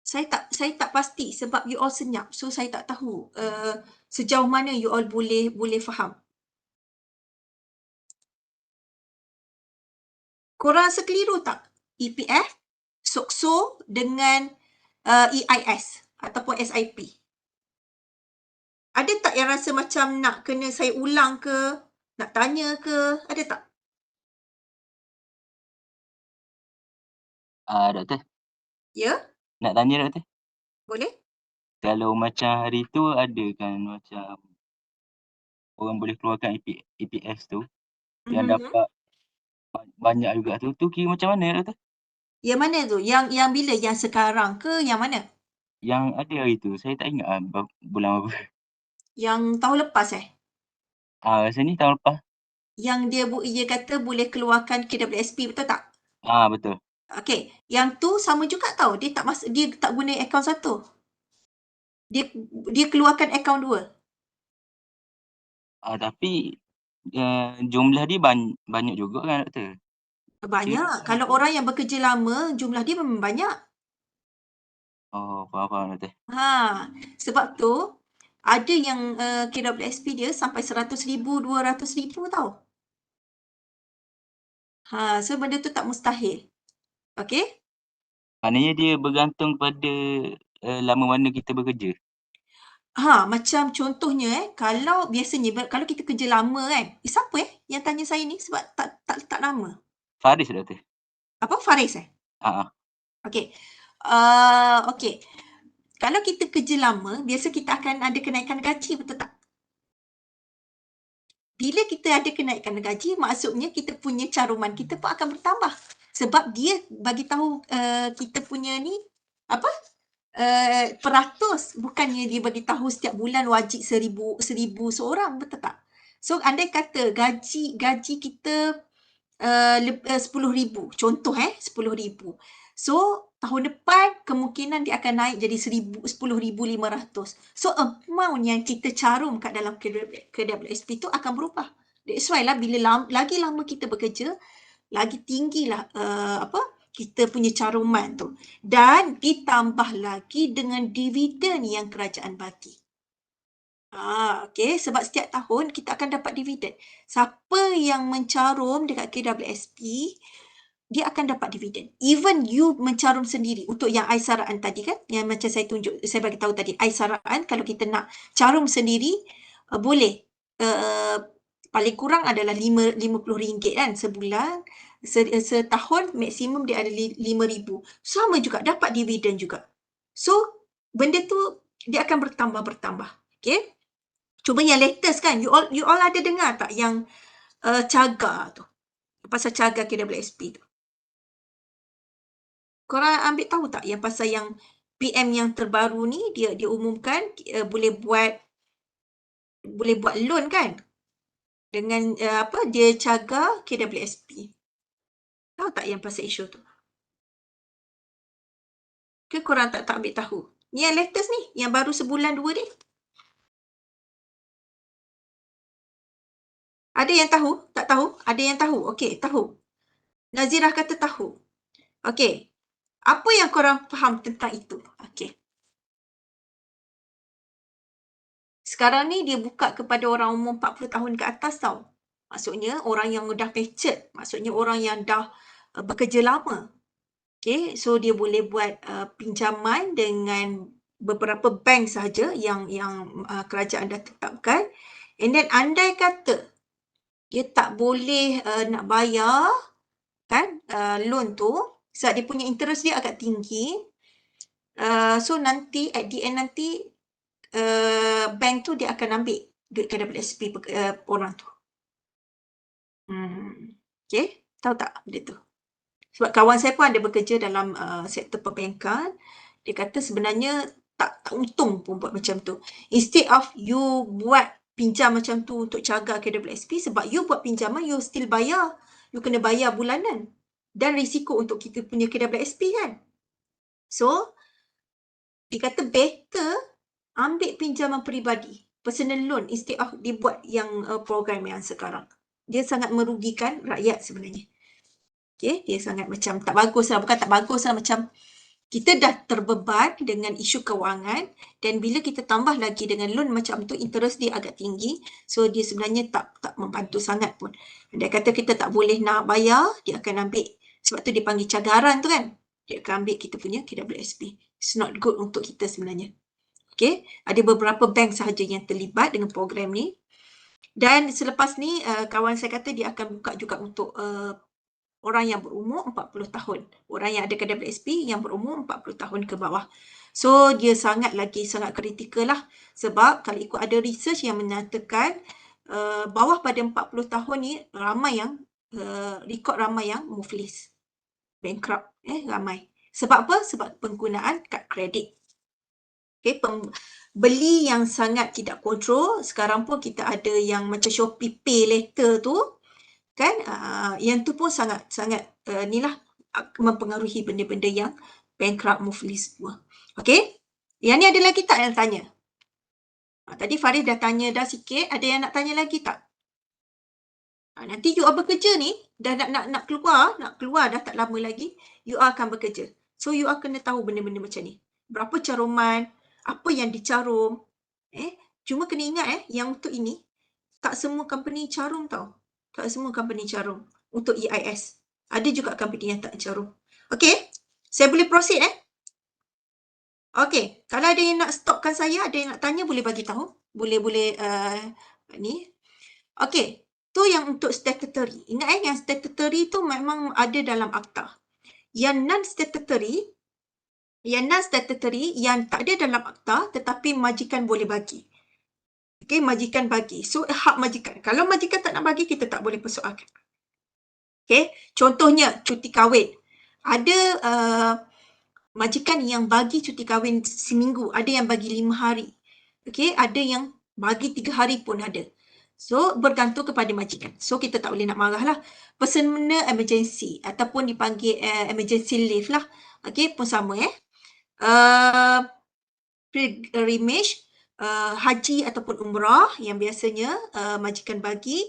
Saya tak pasti sebab you all senyap. So, saya tak tahu sejauh mana you all boleh faham. Korang rasa keliru tak? EPF, SOCSO dengan EIS ataupun SIP. Ada tak yang rasa macam nak kena saya ulang ke? Nak tanya ke? Ada tak? Doktor. Ya? Nak tanya doktor. Boleh? Kalau macam hari tu ada kan macam orang boleh keluarkan EPS tu yang dapat banyak juga tu kira macam mana doktor? Yang mana tu? Yang bila? Yang sekarang ke? Yang mana? Yang ada hari tu. Saya tak ingat bulan apa. Yang tahun lepas Rasa ni tahun lepas. Yang dia kata boleh keluarkan KWSP, betul tak? Betul. Okey, yang tu sama juga tau. Dia tak guna akaun 1. Dia keluarkan akaun 2. Tapi jumlah dia banyak juga kan doktor? Banyak. Kalau orang yang bekerja lama, jumlah dia memang banyak. Oh, faham doktor. Sebab tu ada yang KWSP dia sampai 100,000, 200,000 tau. So benda tu tak mustahil. Okey? Maknanya dia bergantung pada lama mana kita bekerja. Macam contohnya kalau biasanya kalau kita kerja lama kan. Siapa yang tanya saya ni sebab tak letak nama? Faris doktor. Apa? Faris Okey. Okey. Kalau kita kerja lama, biasa kita akan ada kenaikan gaji, betul tak? Bila kita ada kenaikan gaji, maksudnya kita punya caruman kita pun akan bertambah. Sebab dia bagi tahu kita punya ni peratus, bukannya dia bagi tahu setiap bulan wajib 1,000 seorang, betul tak? So andai kata gaji kita 10,000, contoh 10,000. So tahun depan kemungkinan dia akan naik jadi 10,500. So amount yang kita carum kat dalam KWSP tu akan berubah. That's why lah bila lagi lama kita bekerja, lagi tinggilah kita punya caruman tu. Dan ditambah lagi dengan dividen yang kerajaan bagi. Okey, sebab setiap tahun kita akan dapat dividen. Siapa yang mencarum dekat KWSP, dia akan dapat dividen. Even you mencarum sendiri untuk yang aisaraan tadi kan, yang macam saya bagi tahu tadi, aisaraan kalau kita nak carum sendiri, boleh. Paling kurang adalah RM50 kan sebulan. Setahun maksimum dia ada RM5,000. Sama juga, dapat dividen juga. So, benda tu dia akan bertambah. Okay? Cuma yang latest kan, you all ada dengar tak yang cagar tu? Pasal cagar KWSP tu. Korang ambil tahu tak yang pasal yang PM yang terbaru ni, dia umumkan boleh buat loan kan? Dengan dia cagar KWSP. Tahu tak yang pasal isu tu? Ke korang tak ambil tahu? Ni yang latest ni, yang baru sebulan 2 ni. Ada yang tahu? Tak tahu? Ada yang tahu? Okey, tahu. Nazirah kata tahu. Okey. Apa yang korang faham tentang itu? Okey. Sekarang ni dia buka kepada orang umur 40 tahun ke atas tau. Maksudnya orang yang dah matured. Maksudnya orang yang dah bekerja lama. Okey, so dia boleh buat pinjaman dengan beberapa bank sahaja yang kerajaan dah tetapkan. And then andai kata dia tak boleh nak bayar kan loan tu, sebab dia punya interest dia agak tinggi. So nanti at the end nanti bank tu dia akan ambil duit KWSP orang tu. Okay, tahu tak benda tu? Sebab kawan saya pun ada bekerja dalam sektor perbankan. Dia kata sebenarnya tak untung pun buat macam tu. Instead of you buat pinjam macam tu untuk cagar KWSP, sebab you buat pinjaman, you still bayar. You kena bayar bulanan. Dan risiko untuk kita punya KWSP kan. So, dia kata better ambil pinjaman peribadi, personal loan, instead of dibuat yang program yang sekarang. Dia sangat merugikan rakyat sebenarnya. Okay, dia sangat macam tak bagus lah. Bukan tak bagus lah, macam kita dah terbeban dengan isu kewangan dan bila kita tambah lagi dengan loan macam tu, interest dia agak tinggi. So, dia sebenarnya tak membantu sangat pun. Dia kata kita tak boleh nak bayar, dia akan ambil. Sebab tu dia panggil cagaran tu kan. Dia akan ambil kita punya KWSP. It's not good untuk kita sebenarnya. Okay, ada beberapa bank sahaja yang terlibat dengan program ni. Dan selepas ni, kawan saya kata dia akan buka juga untuk orang yang berumur 40 tahun. Orang yang ada KWSP yang berumur 40 tahun ke bawah. So, dia sangat kritikal lah. Sebab kalau ikut ada research yang menyatakan bawah pada 40 tahun ni ramai yang ramai yang muflis. Bankrupt. Ramai. Sebab apa? Sebab penggunaan kad kredit. Okay, beli yang sangat tidak kontrol. Sekarang pun kita ada yang macam Shopee Pay Later tu. Kan, yang tu pun sangat inilah mempengaruhi benda-benda yang bankrupt, muflis semua. Okey, yang ni ada lagi tak yang tanya? Tadi Faris dah tanya dah sikit, ada yang nak tanya lagi tak? Nanti you all bekerja ni, dah nak keluar dah tak lama lagi, you all akan bekerja. So you all kena tahu benda-benda macam ni. Berapa caruman, apa yang dicarum. Cuma kena ingat yang untuk ini, tak semua company carum tau. Tak semua company carum untuk EIS. Ada juga company yang tak carum. Okay, saya boleh proceed Okay, kalau ada yang nak stopkan saya, ada yang nak tanya, boleh bagi tahu. Boleh ni. Okay, tu yang untuk statutory. Ingat yang statutory tu memang ada dalam akta. Yang non-statutory yang tak ada dalam akta tetapi majikan boleh bagi. Okay, majikan bagi. So, hak majikan. Kalau majikan tak nak bagi, kita tak boleh persoalkan. Okay, contohnya cuti kahwin. Ada majikan yang bagi cuti kahwin seminggu, ada yang bagi 5 hari. Okay, ada yang bagi 3 hari pun ada. So, bergantung kepada majikan. So, kita tak boleh nak marah lah. Personal emergency ataupun dipanggil emergency leave lah. Okay, pun sama pilgrimage, haji ataupun umrah yang biasanya majikan bagi.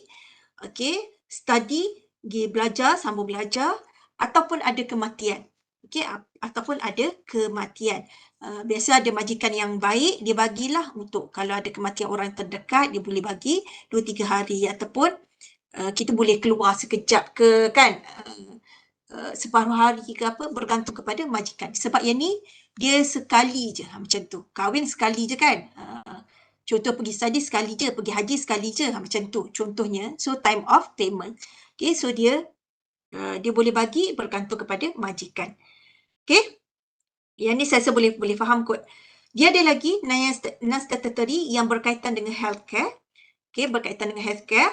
Okay, study, pergi belajar, sambung belajar. Ataupun ada kematian. Okay, ataupun ada kematian. Biasa ada majikan yang baik, dia bagilah untuk kalau ada kematian orang terdekat, dia boleh bagi 2-3 hari ataupun kita boleh keluar sekejap ke kan, separuh hari ke apa, bergantung kepada majikan. Sebab yang ni dia sekali je macam tu. Kahwin sekali je kan. Contoh pergi study sekali je, pergi haji sekali je macam tu contohnya. So time of payment. Okay, so dia boleh bagi bergantung kepada majikan. Okay. Yang ni saya rasa boleh faham kot. Dia ada lagi non-statutory yang berkaitan dengan healthcare. Okay, berkaitan dengan healthcare.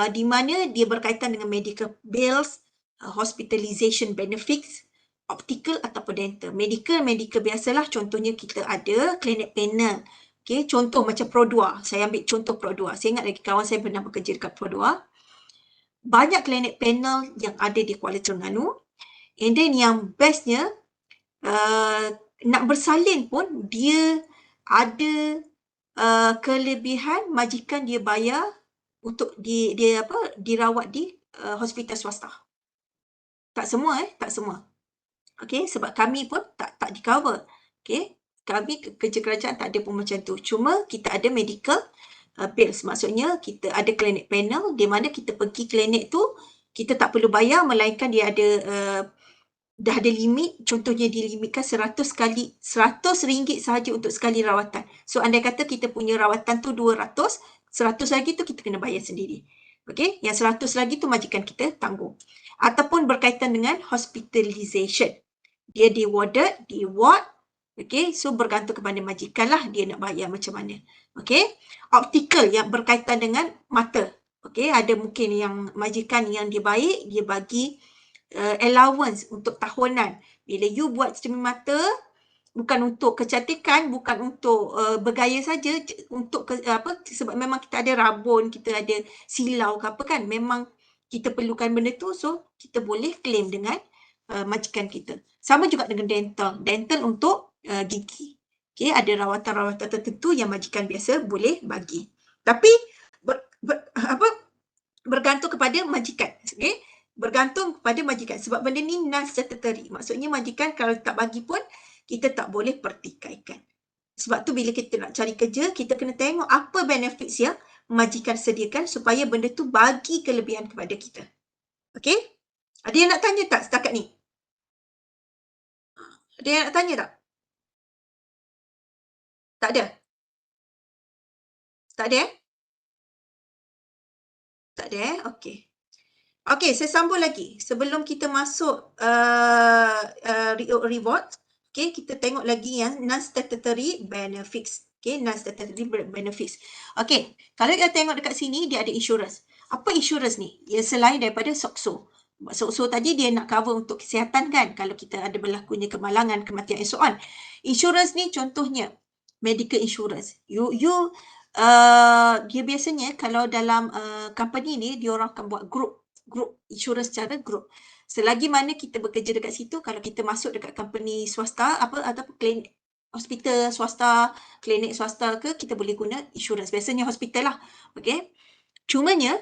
Di mana dia berkaitan dengan medical bills, hospitalization benefits, optical ataupun dental. Medical biasalah, contohnya kita ada clinic panel. Okay, contoh macam Pro2. Saya ambil contoh Pro2. Saya ingat lagi kawan saya pernah bekerja dekat Pro2. Banyak clinic panel yang ada di Kuala Terengganu. And then yang bestnya, nak bersalin pun dia ada kelebihan majikan dia bayar untuk dirawat di hospital swasta. Tak semua tak semua. Okey, sebab kami pun tak di-cover. Okey, kami kerja kerajaan tak ada pun macam tu. Cuma kita ada medical bills. Maksudnya kita ada clinic panel di mana kita pergi klinik tu kita tak perlu bayar melainkan dia ada dah ada limit, contohnya dilimitkan RM100 sahaja untuk sekali rawatan. So andai kata kita punya rawatan tu 200, 100 lagi tu kita kena bayar sendiri. Okey, yang 100 lagi tu majikan kita tanggung. Ataupun berkaitan dengan hospitalization. Dia di ward. Okey, so bergantung kepada majikan lah dia nak bayar macam mana. Okey, optical yang berkaitan dengan mata. Okey, ada mungkin yang majikan yang dia baik, dia bagi allowance untuk tahunan. Bila you buat cermin mata, bukan untuk kecantikan, bukan untuk bergaya saja, untuk sebab memang kita ada rabun, kita ada silau ke apa kan, memang kita perlukan benda tu, so kita boleh claim dengan majikan kita. Sama juga dengan dental untuk gigi. Okay, ada rawatan-rawatan tertentu yang majikan biasa boleh bagi. Tapi bergantung kepada majikan. Okay? Bergantung kepada majikan. Sebab benda ni non-statutory. Maksudnya majikan kalau tak bagi pun, kita tak boleh pertikaikan. Sebab tu bila kita nak cari kerja, kita kena tengok apa benefits yang majikan sediakan supaya benda tu bagi kelebihan kepada kita. Okay? Ada yang nak tanya tak setakat ni? Ada yang nak tanya tak? Tak ada? Tak ada Tak ada Okey. Okey, saya sambung lagi. Sebelum kita masuk reward, okay, kita tengok lagi yang non-statutory benefits. Okay, non-statutory benefits. Okay, kalau kita tengok dekat sini, dia ada insurance. Apa insurance ni? Ia selain daripada SOCSO. SOCSO tadi dia nak cover untuk kesihatan kan? Kalau kita ada berlakunya kemalangan, kematian and so on. Insurance ni contohnya, medical insurance. Dia biasanya kalau dalam company ni, dia orang akan buat group insurance secara group. Selagi mana kita bekerja dekat situ, kalau kita masuk dekat company swasta atau hospital swasta, klinik swasta ke, kita boleh guna insurans. Biasanya hospital lah. Okay. Cumanya,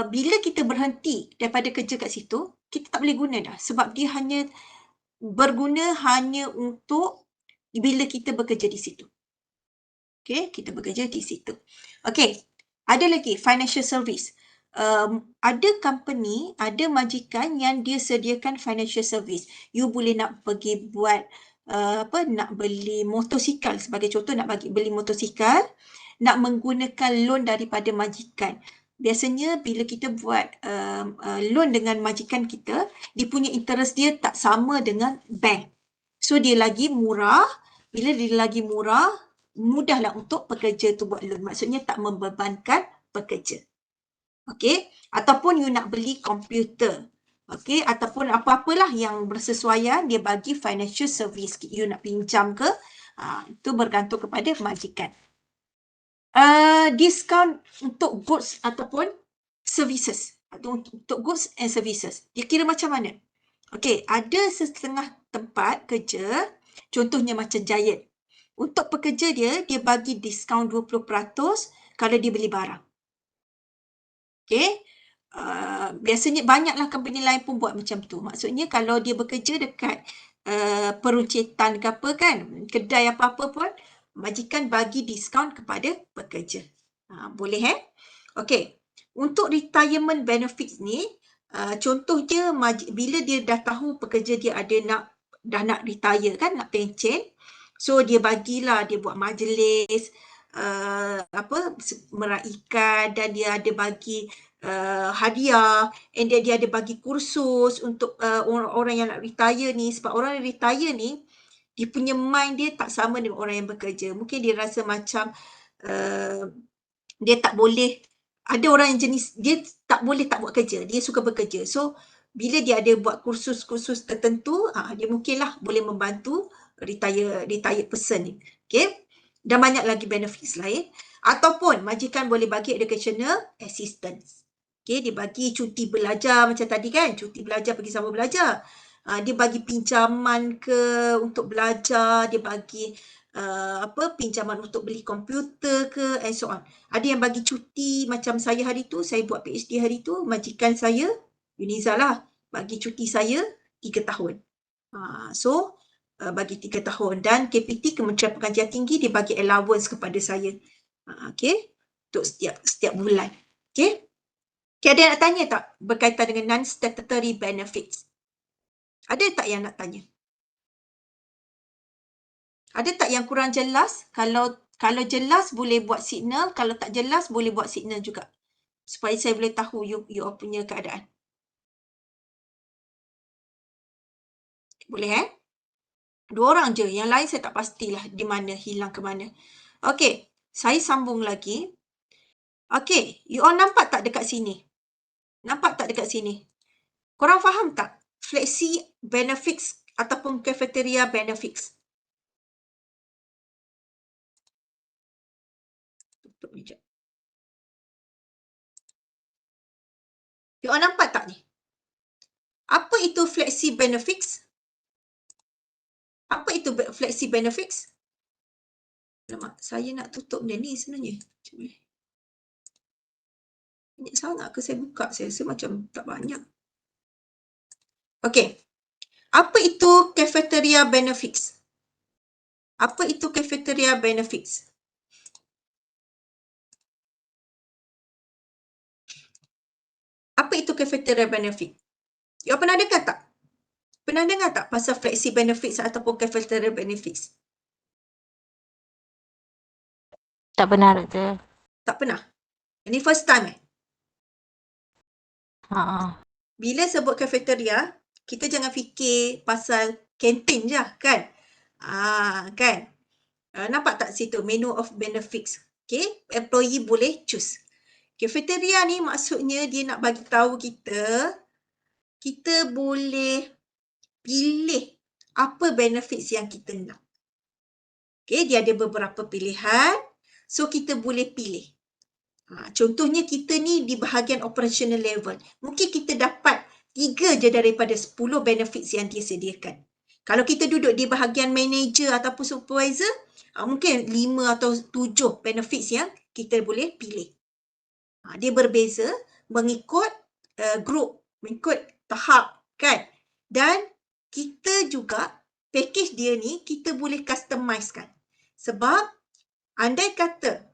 bila kita berhenti daripada kerja kat situ, kita tak boleh guna dah. Sebab dia hanya berguna hanya untuk bila kita bekerja di situ. Okay, kita bekerja di situ. Okay, ada lagi financial service. Ada company, ada majikan yang dia sediakan financial service. You boleh nak pergi buat nak beli motosikal sebagai contoh, nak beli motosikal, nak menggunakan loan daripada majikan. Biasanya bila kita buat loan dengan majikan kita, dia punya interest dia tak sama dengan bank. So dia lagi murah. Bila dia lagi murah, mudahlah untuk pekerja tu buat loan. Maksudnya tak membebankan pekerja. Okey, ataupun you nak beli komputer. Okey, ataupun apa-apalah yang bersesuaian, dia bagi financial service. You nak pinjam ke? Itu bergantung kepada majikan. Diskaun untuk goods ataupun services. Untuk goods and services. Dia kira macam mana? Okey, ada setengah tempat kerja, contohnya macam Giant. Untuk pekerja dia bagi diskaun 20% kalau dia beli barang. Okey, biasanya banyaklah company lain pun buat macam tu. Maksudnya kalau dia bekerja dekat peruncitan ke apa kan, kedai apa-apa pun, majikan bagi diskaun kepada pekerja. Boleh Okey, untuk retirement benefits ni, contohnya bila dia dah tahu pekerja dia dah nak retire kan, nak pencen, so dia bagilah, dia buat majlis, meraikan, dan dia ada bagi hadiah, and dia ada bagi kursus untuk orang-orang yang nak retire ni. Sebab orang yang retire ni, dia punya mind dia tak sama dengan orang yang bekerja. Mungkin dia rasa macam dia tak boleh, ada orang yang jenis dia tak boleh tak buat kerja, dia suka bekerja. So bila dia ada buat kursus-kursus tertentu, dia mungkinlah boleh membantu retired person ni. Okay. Dan banyak lagi benefits lain. Ataupun majikan boleh bagi educational assistance. Okay, dia bagi cuti belajar macam tadi kan, cuti belajar pergi sama belajar. Dia bagi pinjaman ke untuk belajar, dia bagi pinjaman untuk beli komputer ke, and so on. Ada yang bagi cuti, macam saya hari tu, saya buat PhD hari tu, majikan saya, Yuniza lah, bagi cuti saya 3 tahun. So, bagi 3 tahun. Dan KPT, Kementerian Pengajian Tinggi, dia bagi allowance kepada saya. Okay, untuk setiap bulan. Okay. Okay, ada yang nak tanya tak berkaitan dengan non-statutory benefits? Ada tak yang nak tanya? Ada tak yang kurang jelas? Kalau jelas boleh buat signal, kalau tak jelas boleh buat signal juga. Supaya saya boleh tahu you punya keadaan. Boleh 2 orang je, yang lain saya tak pastilah di mana, hilang ke mana. Okey, saya sambung lagi. Okey, you all nampak tak dekat sini? Nampak tak dekat sini? Korang faham tak? Flexi benefits ataupun cafeteria benefits. Tutup ni jap. You all nampak tak ni? Apa itu flexi benefits? Apa itu flexi benefits? Alamak, saya nak tutup dia ni sebenarnya. Banyak sangat ke saya buka? Saya rasa macam tak banyak. Okey. Apa itu cafeteria benefits? Apa itu cafeteria benefits? Apa itu cafeteria benefit? You pernah dengar tak? Pernah dengar tak pasal flexi benefits ataupun cafeteria benefits? Tak pernah, Doktor. Tak pernah? Ini first time Ha. Bila sebut cafeteria, kita jangan fikir pasal kantin je kan? Kan? Nampak tak situ menu of benefits? Okay, employee boleh choose. Cafeteria ni maksudnya dia nak bagi tahu kita boleh pilih apa benefits yang kita nak. Okay, dia ada beberapa pilihan. So, kita boleh pilih. Contohnya kita ni di bahagian operational level. Mungkin kita dapat 3 je daripada 10 benefits yang dia sediakan. Kalau kita duduk di bahagian manager ataupun supervisor, mungkin 5 atau 7 benefits yang kita boleh pilih. Dia berbeza mengikut group, mengikut tahap kan. Dan kita juga, package dia ni kita boleh customizekan. Sebab andai kata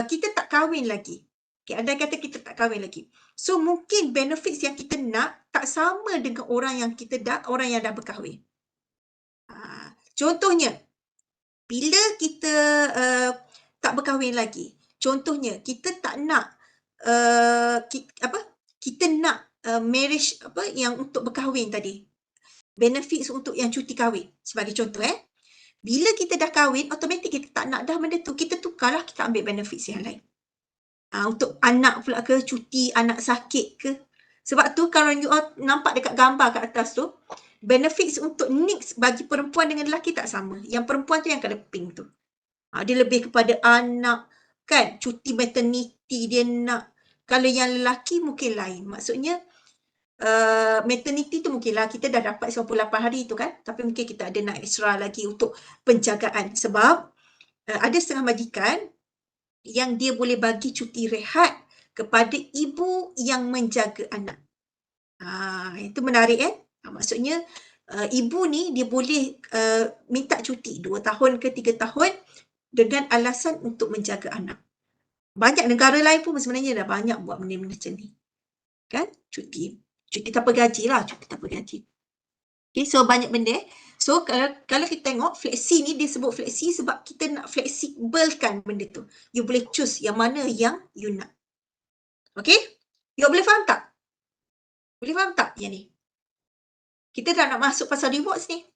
kita tak kahwin lagi. Okay, andai kata kita tak kahwin lagi. So mungkin benefits yang kita nak tak sama dengan orang yang dah berkahwin. Contohnya, bila kita tak berkahwin lagi, contohnya kita tak nak kita nak marriage yang untuk berkahwin tadi. Benefits untuk yang cuti kahwin. Sebagai contoh bila kita dah kahwin, automatik kita tak nak dah benda tu. Kita tukarlah, kita ambil benefits yang lain. Untuk anak pula ke, cuti anak sakit ke. Sebab tu kalau you all nampak dekat gambar kat atas tu, benefits untuk needs bagi perempuan dengan lelaki tak sama. Yang perempuan tu yang colour pink tu. Dia lebih kepada anak kan, cuti maternity dia nak. Kalau yang lelaki mungkin lain. Maksudnya maternity tu mungkinlah kita dah dapat 98 hari tu kan, tapi mungkin kita ada nak extra lagi untuk penjagaan. Sebab ada setengah majikan yang dia boleh bagi cuti rehat kepada ibu yang menjaga anak. Itu menarik maksudnya ibu ni dia boleh minta cuti 2 tahun ke 3 tahun dengan alasan untuk menjaga anak. Banyak negara lain pun sebenarnya dah banyak buat benda-benda macam ni. Kan? Cuti tanpa gaji lah, cuti tanpa gaji. Okay, so banyak benda. So kalau kita tengok fleksi ni, dia sebut fleksi sebab kita nak fleksibelkan benda tu. You boleh choose yang mana yang you nak. Okay? You boleh faham tak? Boleh faham tak yang ni? Kita dah nak masuk pasal rewards ni.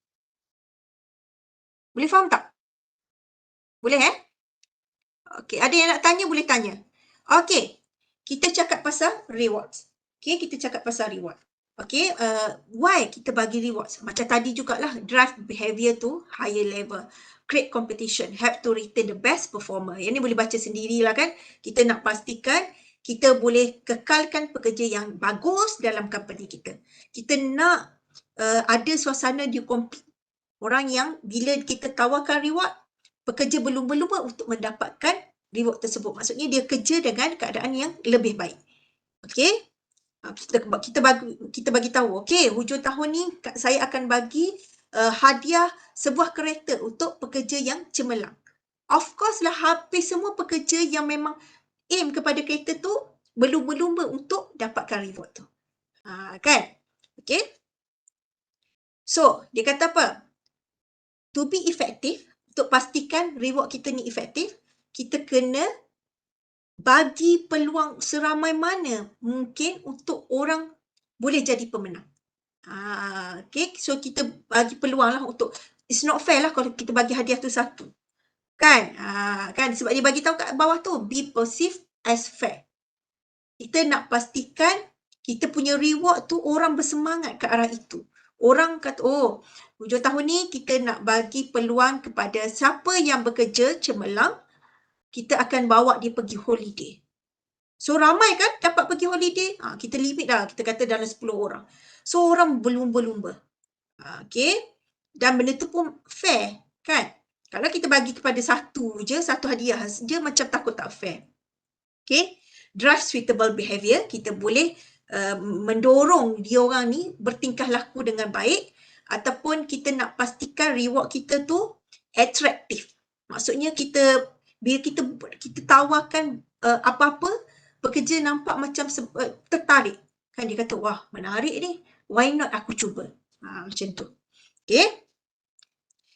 Boleh faham tak? Boleh Okay, ada yang nak tanya boleh tanya. Okay, kita cakap pasal rewards. Okay, kita cakap pasal reward. Okay, why kita bagi rewards? Macam tadi jugalah, drive behavior to higher level. Create competition, help to retain the best performer. Yang ni boleh baca sendirilah kan. Kita nak pastikan kita boleh kekalkan pekerja yang bagus dalam company kita. Kita nak ada suasana di compete. Orang yang bila kita tawarkan reward, pekerja berlumba-lumba untuk mendapatkan reward tersebut. Maksudnya dia kerja dengan keadaan yang lebih baik. Okay. Kita bagi tahu, okey, hujung tahun ni saya akan bagi hadiah sebuah kereta untuk pekerja yang cemerlang. Of course lah, hampir semua pekerja yang memang aim kepada kereta tu berlumba-lumba untuk dapatkan reward tu. Kan? Okey. So, dia kata apa? To be effective, untuk pastikan reward kita ni efektif, kita kena bagi peluang seramai mana mungkin untuk orang boleh jadi pemenang. Okay, so kita bagi peluang lah untuk, it's not fair lah kalau kita bagi hadiah tu satu. Kan? Kan? Sebab dia bagi tahu kat bawah tu, be perceived as fair. Kita nak pastikan kita punya reward tu orang bersemangat ke arah itu. Orang kata, oh, hujung tahun ni kita nak bagi peluang kepada siapa yang bekerja cemerlang, kita akan bawa dia pergi holiday. So ramai kan dapat pergi holiday? Kita limit dah, kita kata dalam 10 orang. So orang berlumba-lumba. Okay. Dan benda tu pun fair kan? Kalau kita bagi kepada satu hadiah je macam takut tak fair. Okay. Drive suitable behavior, kita boleh mendorong dia orang ni bertingkah laku dengan baik, ataupun kita nak pastikan reward kita tu atraktif. Maksudnya bila kita tawarkan apa-apa, pekerja nampak macam tertarik. Kan dia kata, wah menarik ni, why not aku cuba. Macam tu. Okay.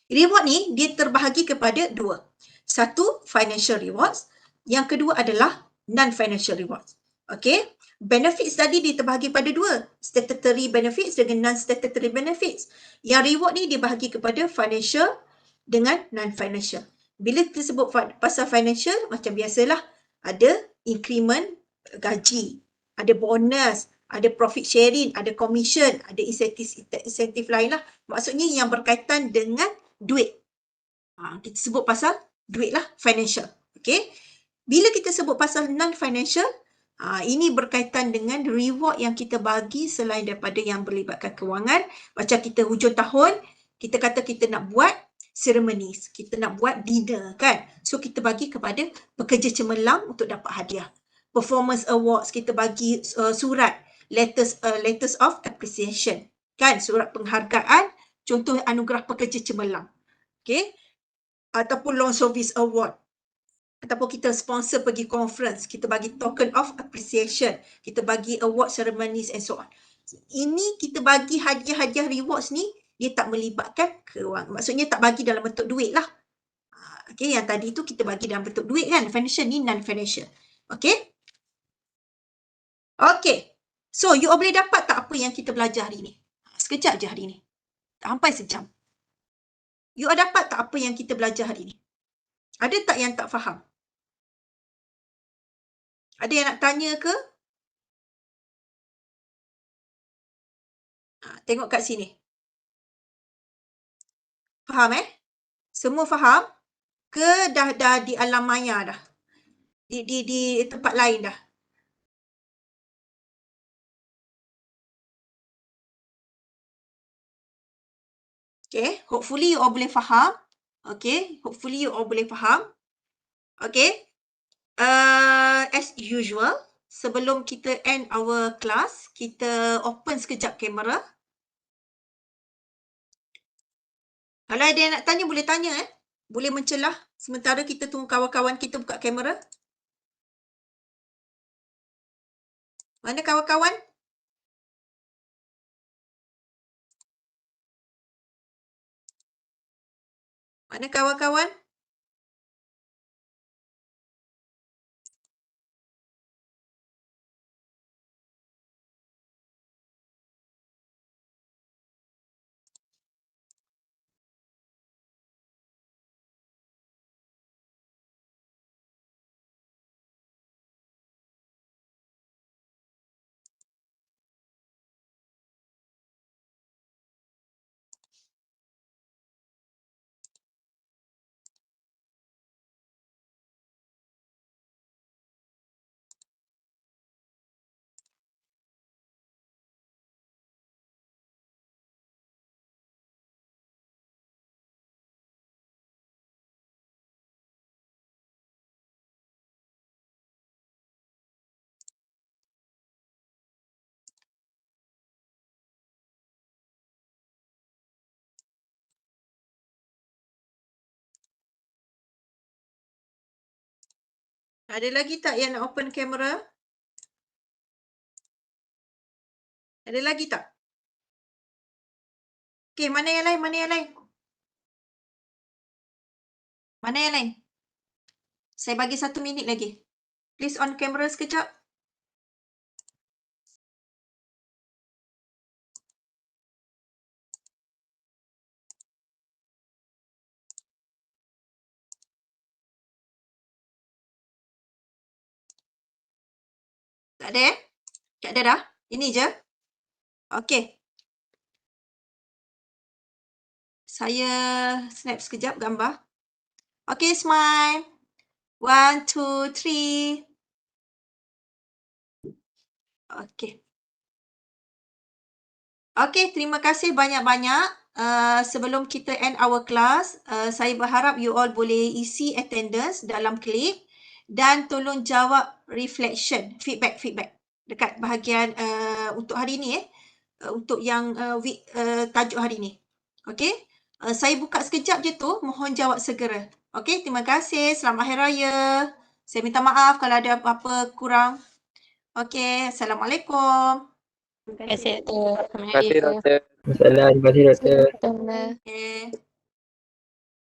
Reward ni dia terbahagi kepada 2. Satu, financial rewards. Yang kedua adalah non-financial rewards. Okay. Benefits tadi dia terbahagi pada 2. Statutory benefits dengan non-statutory benefits. Yang reward ni dia bahagi kepada financial dengan non-financial. Bila kita sebut pasal financial, macam biasalah, ada increment gaji, ada bonus, ada profit sharing, ada commission, ada insentif lain lah. Maksudnya yang berkaitan dengan duit. Kita sebut pasal duit lah, financial. Okay. Bila kita sebut pasal non-financial, ini berkaitan dengan reward yang kita bagi selain daripada yang berlibatkan kewangan. Macam kita hujung tahun, Kita kata kita nak buat ceremonies, kita nak buat dinner kan. So kita bagi kepada pekerja cemerlang untuk dapat hadiah. Performance awards kita bagi surat letters of appreciation kan, surat penghargaan, contoh anugerah pekerja cemerlang. Okay. Ataupun long service award. Ataupun kita sponsor pergi conference, kita bagi token of appreciation, kita bagi award ceremonies and so on. Ini kita bagi hadiah-hadiah rewards ni, dia tak melibatkan kewangan. Maksudnya tak bagi dalam bentuk duit lah. Okay, yang tadi tu kita bagi dalam bentuk duit kan, financial ni non-financial. Okay. Okay. So, you all boleh dapat tak apa yang kita belajar hari ni? Sekejap je hari ni. Tak sampai sejam. You all dapat tak apa yang kita belajar hari ni? Ada tak yang tak faham? Ada yang nak tanya ke? Tengok kat sini. Faham Semua faham? Ke dah di alam maya dah? Di tempat lain dah? Okay, hopefully you all boleh faham. Okay, hopefully you all boleh faham. Okay. As usual, sebelum kita end our class, kita open sekejap kamera. Kalau ada yang nak tanya, boleh tanya Boleh mencelah sementara kita tunggu kawan-kawan kita buka kamera. Mana kawan-kawan? Mana kawan-kawan? Ada lagi tak yang nak open kamera? Ada lagi tak? Okay, mana yang lain? Mana yang lain? Mana yang lain? Saya bagi 1 minit lagi. Please on kamera sekejap. Tak ada Tak ada dah? Ini je? Okay. Saya snap sekejap gambar. Okay, smile. 1, 2, 3. Okay. Okay, terima kasih banyak-banyak. Sebelum kita end our class, saya berharap you all boleh isi attendance dalam klip dan tolong jawab reflection, feedback dekat bahagian untuk hari ni untuk yang tajuk hari ni. Okay, saya buka sekejap je tu, mohon jawab segera. Okay, terima kasih. Selamat Hari Raya. Saya minta maaf kalau ada apa-apa kurang. Okay, Assalamualaikum. Terima kasih, Doktor. Terima kasih, Doktor. Terima kasih, Doktor. Doktor. Okay.